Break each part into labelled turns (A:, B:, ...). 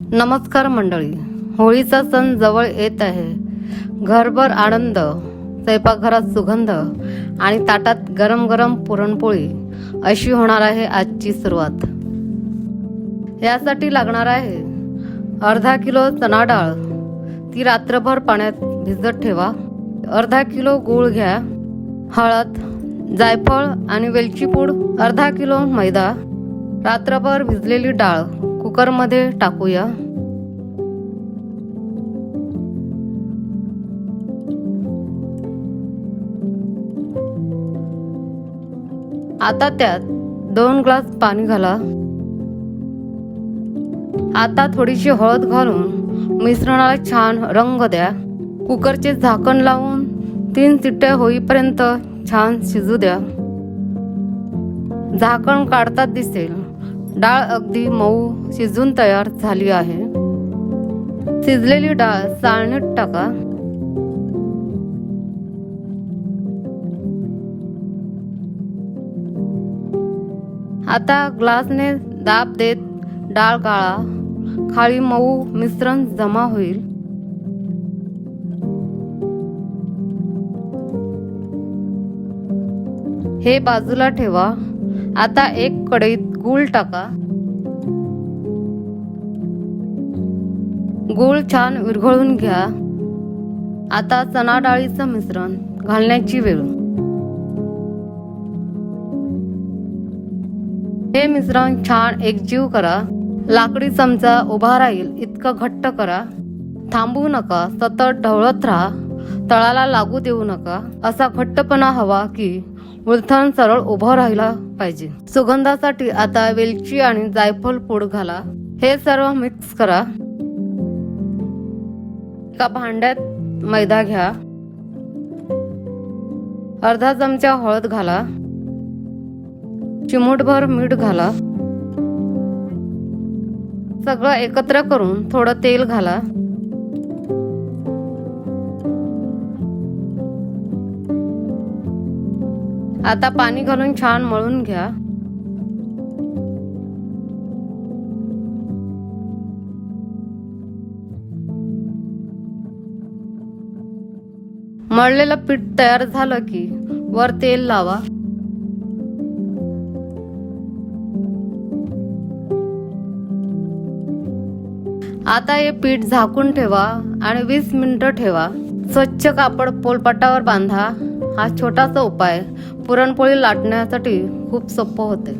A: नमस्कार मंडळी, होळीचा सण जवळ येत आहे. घरभर आनंद, स्वयंपाकघरात सुगंध आणि ताटात गरम गरम पुरणपोळी अशी होणार आहे आजची सुरुवात. यासाठी लागणार आहे अर्धा किलो चणा डाळ, ती रात्रभर पाण्यात भिजत ठेवा. अर्धा किलो गूळ घ्या, हळद, जायफळ आणि वेलची पूड, अर्धा किलो मैदा. रात्रभर भिजलेली डाळ कुकरमध्ये टाकूया. आता त्यात 2 ग्लास पाणी घाला. आता थोडीशी हळद घालून मिश्रणाला छान रंग द्या. कुकरचे झाकण लावून 3 शिट्ट्या होईपर्यंत छान शिजू द्या. झाकण काढताच दिसेल डाळ अगदी मऊ शिजून तयार झाली आहे. शिजलेली डाळ चाळणीत टाका. आता ग्लासने दाब देत डाळ गाळा. खाली मऊ मिश्रण जमा होईल. हे बाजूला ठेवा. आता एक कढईत गूळ टाका. गूळ छान विरघळून घ्या. आता चणा डाळीचं मिश्रण घालण्याची वेळ. हे मिश्रण छान एकजीव करा. लाकडी चमचा उभा राहील इतकं घट्ट करा. थांबू नका, सतत ढवळत राहा. तळाला लागू देऊ नका. असा घट्टपणा हवा की उलथण सरळ उभं राहिला पाहिजे. सुगंधासाठी आता वेलची आणि जायफळ पूड घाला. हे सर्व मिक्स करा. एका भांड्यात मैदा घ्या. अर्धा चमचा हळद घाला. चिमूटभर मीठ घाला. सगळं एकत्र करून थोडं तेल घाला. आता पाणी घालून छान मळून घ्या. मळलेलं पीठ तयार झालं की वर तेल लावा. आता हे पीठ झाकून ठेवा आणि 20 मिनिटं ठेवा. स्वच्छ कापड पोलपाटावर बांधा. हा छोटासा उपाय पुरणपोळी लाटण्यासाठी खूप सोपं होते.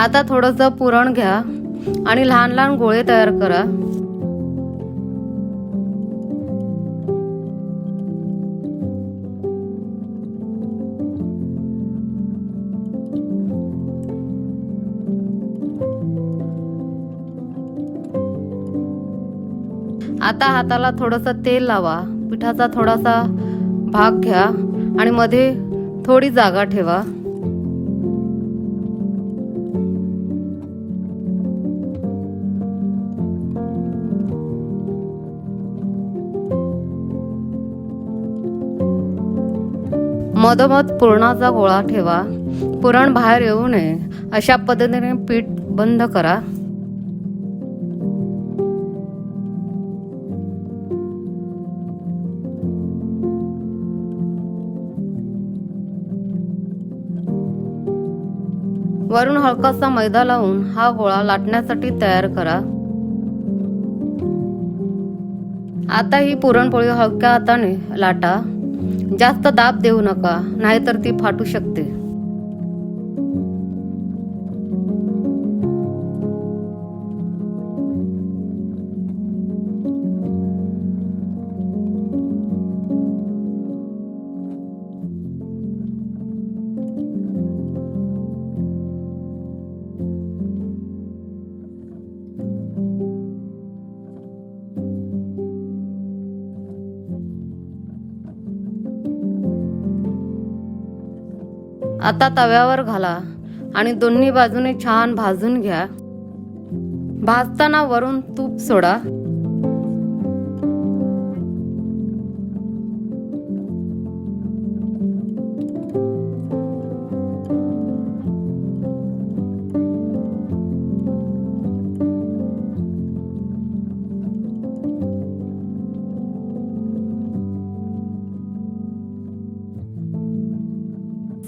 A: आता थोडंसं पुरण घ्या आणि लहान लहान गोळे तयार करा. आता हाताला थोडंसं तेल लावा. पिठाचा थोडासा भाग घ्या आणि मध्ये थोडी जागा ठेवा. मधोमध पुरणाचा गोळा ठेवा. पुरण बाहेर येऊ नये अशा पद्धतीने पीठ बंद करा. वरून हलकासा मैदा लावून हा गोळा लाटण्यासाठी तयार करा. आता ही पुरणपोळी हलक्या हाताने लाटा. जास्त दाब देऊ नका, नाहीतर ती फाटू शकते. आता तव्यावर घाला आणि दोन्ही बाजूने छान भाजून घ्या. भाजताना वरून तूप सोडा.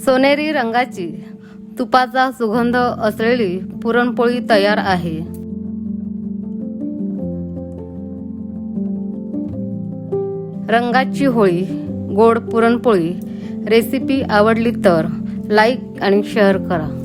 A: सोनेरी रंगाची तुपाचा सुगंध असलेली पुरणपोळी तयार आहे. रंगाची होळी गोड पुरणपोळी रेसिपी आवडली तर लाईक आणि शेअर करा.